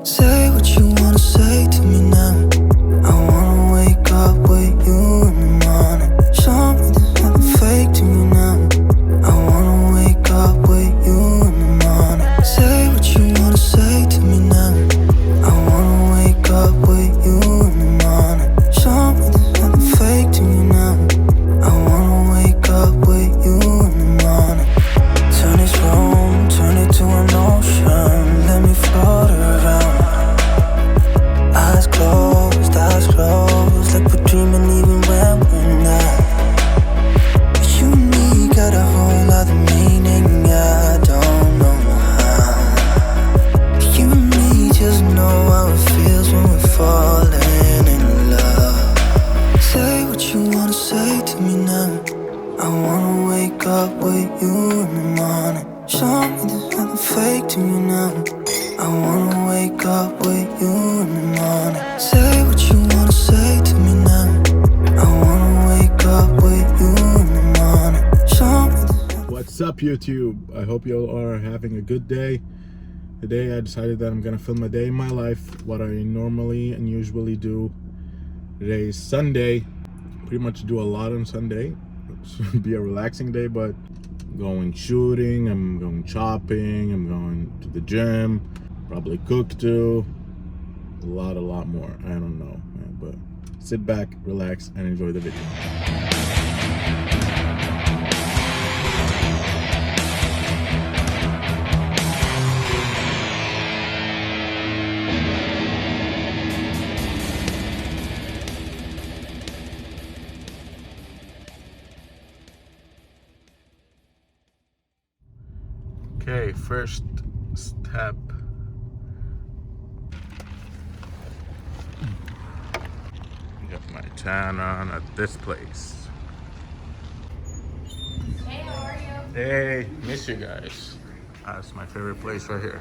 Say what you wanna say to me now. I wanna wake up with you in the morning. Show me there's nothing fake to me now. I wanna wake up with you in the morning. Say what you wanna say to me now. I wanna wake up with you in the morning. Show me there's nothing fake to me now. I wanna wake up with you in the morning. Turn this room, turn it to an ocean. Let me float around. Eyes closed, like we're dreaming even when we're not. But you and me got a whole other meaning, I don't know how. But you and me just know how it feels when we're falling in love. Say what you wanna say to me now. I wanna wake up with you in the morning. Show me there's nothing fake to me now. I wanna wake up with you in the morning. Say what you wanna say to me now. I wanna wake up with you in the morning. Show me there's... What's up, YouTube? I hope you all are having a good day. Today I decided that I'm gonna film a day in my life, what I normally and usually do. Today is Sunday. Pretty much do a lot on Sunday. It should be a relaxing day, but I'm going shooting, I'm going shopping, I'm going to the gym, probably cook too. A lot more. I don't know, man, but sit back, relax, and enjoy the video. Okay, first step. Got my tan on at this place. Hey, how are you? Hey, miss you guys. That's my favorite place right here.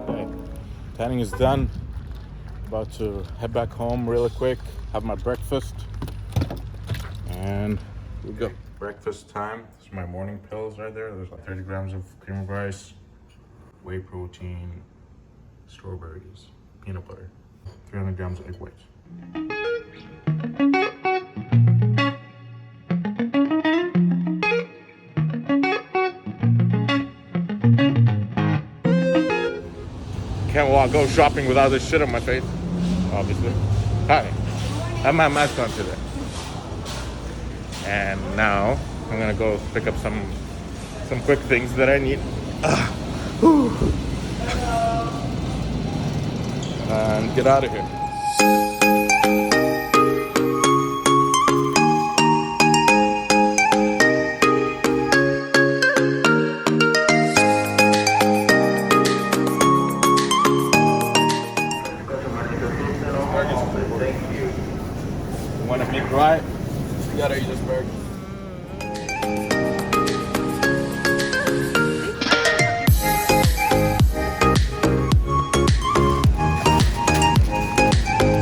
Okay, tanning is done. About to head back home really quick, have my breakfast, and we go. Breakfast time. This is my morning pills right there. There's like 30 grams of cream of rice, whey protein, strawberries, peanut butter, 300 grams of egg whites. Can't go shopping without this shit on my face, obviously. Hi, I have my mask on today. And now I'm gonna go pick up some quick things that I need. And get out of here. You want to make right? You gotta eat this burger.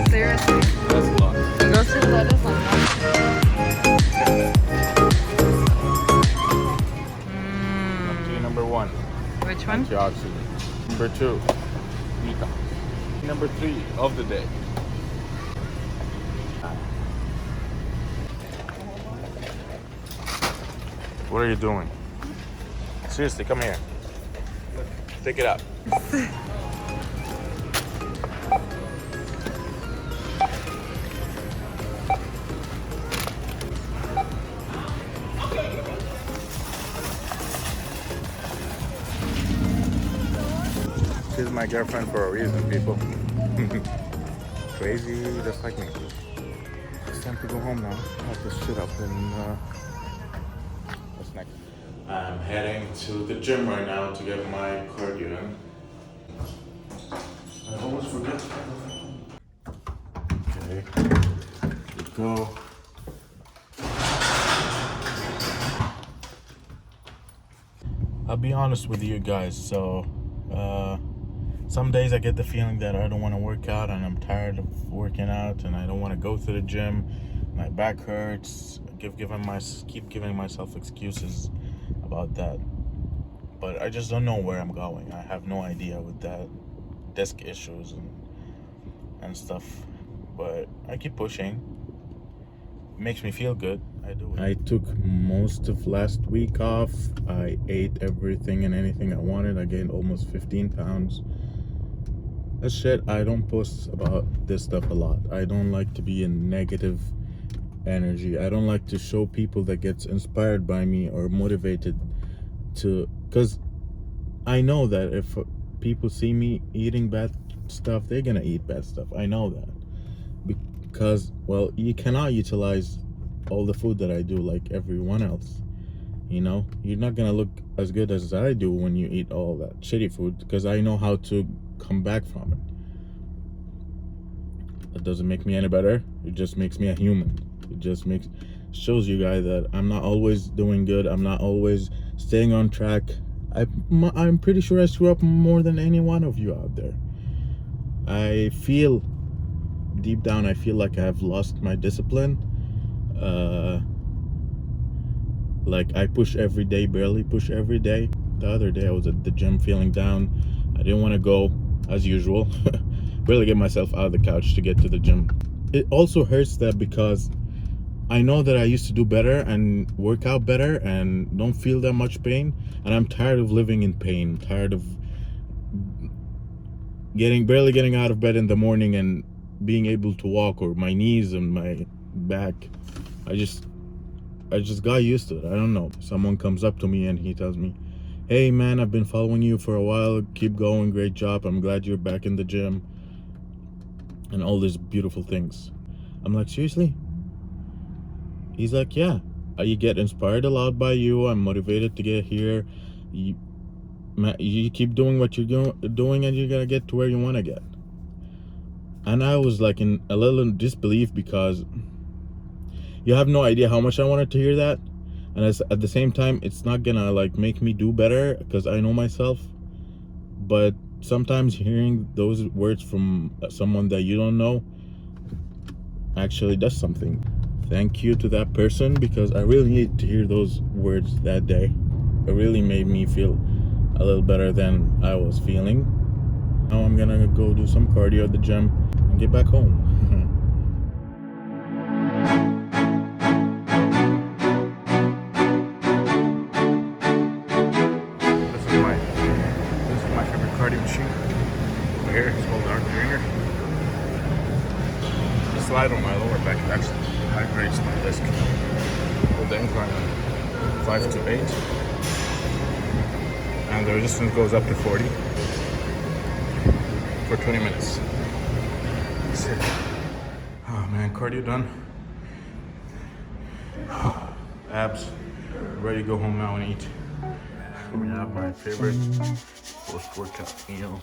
Seriously? That's a lot. Go to the lettuce on Up to you, number one. Which one? Antioxidant. Number two, detox. Number three of the day. What are you doing? Seriously, come here. Take it out. She's my girlfriend for a reason, people. Crazy, just like me. It's time to go home now. I'll just shit up and what's next? I'm heading to the gym right now to get my cardio in. I always forget. Okay, let's go. I'll be honest with you guys, so some days I get the feeling that I don't want to work out and I'm tired of working out and I don't want to go to the gym. My back hurts. Keep giving myself excuses about that. But I just don't know where I'm going. I have no idea with that disc issues and stuff. But I keep pushing. It makes me feel good. I do it. I took most of last week off. I ate everything and anything I wanted. I gained almost 15 pounds. That's shit. I don't post about this stuff a lot. I don't like to be in negative energy. I don't like to show people that gets inspired by me or motivated to, because I know that if people see me eating bad stuff, they're gonna eat bad stuff. I know that, because, well, you cannot utilize all the food that I do like everyone else. You know, you're not gonna look as good as I do when you eat all that shitty food, because I know how to come back from it. That doesn't make me any better. It just makes me a human. It just shows you guys that I'm not always doing good. I'm not always staying on track. I'm pretty sure I screw up more than any one of you out there. I feel deep down, I feel like I have lost my discipline. Like I push every day, barely push every day. The other day I was at the gym feeling down. I didn't want to go as usual. Barely get myself out of the couch to get to the gym. It also hurts that because I know that I used to do better and work out better and don't feel that much pain, and I'm tired of living in pain. Tired of barely getting out of bed in the morning and being able to walk, or my knees and my back. I just got used to it. I don't know. Someone comes up to me and he tells me, "Hey man, I've been following you for a while. Keep going. Great job. I'm glad you're back in the gym." And all these beautiful things. I'm like, seriously? He's like, yeah. I get inspired a lot by you. I'm motivated to get here. You keep doing what you're doing and you're gonna get to where you want to get. And I was like in a little disbelief, because you have no idea how much I wanted to hear that. And at the same time, it's not gonna like make me do better, because I know myself. But sometimes hearing those words from someone that you don't know actually does something. Thank you to that person, because I really needed to hear those words that day. It really made me feel a little better than I was feeling. Now I'm gonna go do some cardio at the gym and get back home. This is my favorite cardio machine. Over here, it's called the Arc Ringer. The slide on my lower back actually hydrates my disc with the incline on 5 to 8, and the resistance goes up to 40 for 20 minutes. That's it. Oh man, cardio done. Abs, ready to go home now and eat. I'm gonna have my favorite post-workout meal.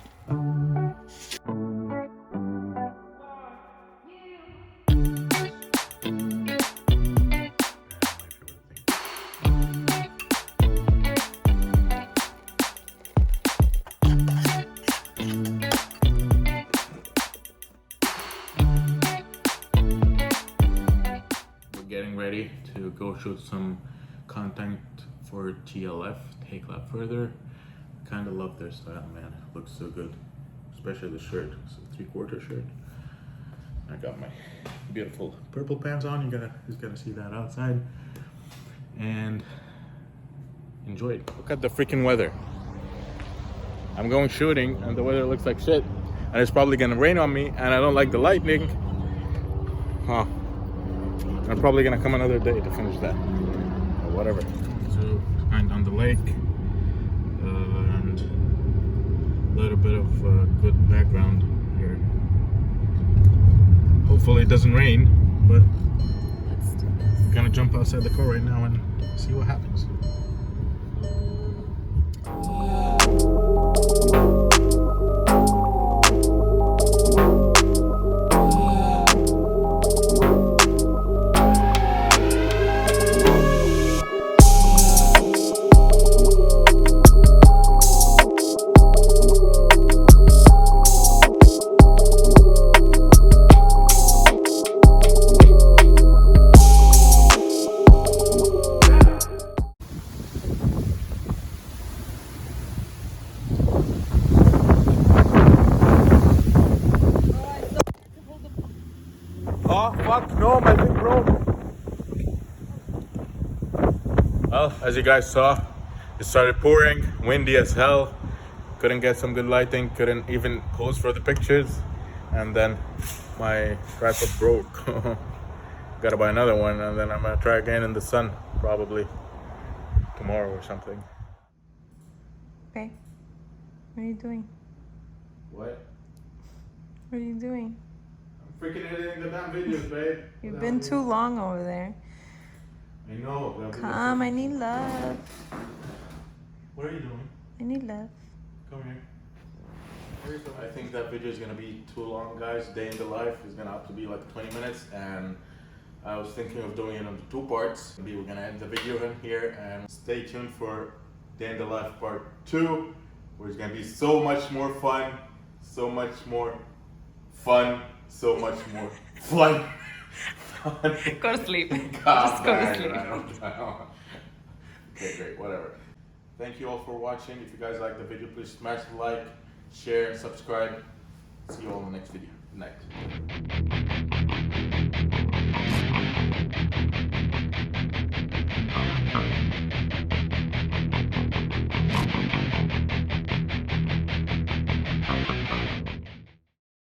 Getting ready to go shoot some content for TLF, Take Lab Further. I kind of love their style, man. It looks so good, especially the shirt. It's a 3/4 shirt. I got my beautiful purple pants on. You're gonna see that outside, and enjoy it. Look at the freaking weather. I'm going shooting, and the weather looks like shit, and it's probably gonna rain on me, and I don't like the lightning. Huh. I'm probably gonna come another day to finish that, or whatever. So, kind on the lake, and a little bit of good background here. Hopefully it doesn't rain, but I'm gonna jump outside the car right now and see what happens. Fuck no, my thing broke. Well, as you guys saw, it started pouring, windy as hell. Couldn't get some good lighting, couldn't even pose for the pictures. And then my tripod broke. Gotta buy another one, and then I'm gonna try again in the sun, probably tomorrow or something. Okay. What are you doing? What? What are you doing? I'm freaking editing the damn videos, babe. You've been too long over there. I know. Come, I need love. What are you doing? I need love. Come here. I think that video is gonna be too long, guys. Day in the life is gonna have to be like 20 minutes, and I was thinking of doing it into 2 parts. Maybe we're gonna end the video in here, and stay tuned for Day in the Life Part 2, where it's gonna be so much more fun, so much more fun, so much more fun. Go to sleep. God, Just go to man, sleep. I don't. Okay, great, whatever. Thank you all for watching. If you guys like the video, please smash the like, share, and subscribe. See you all in the next video. Good night.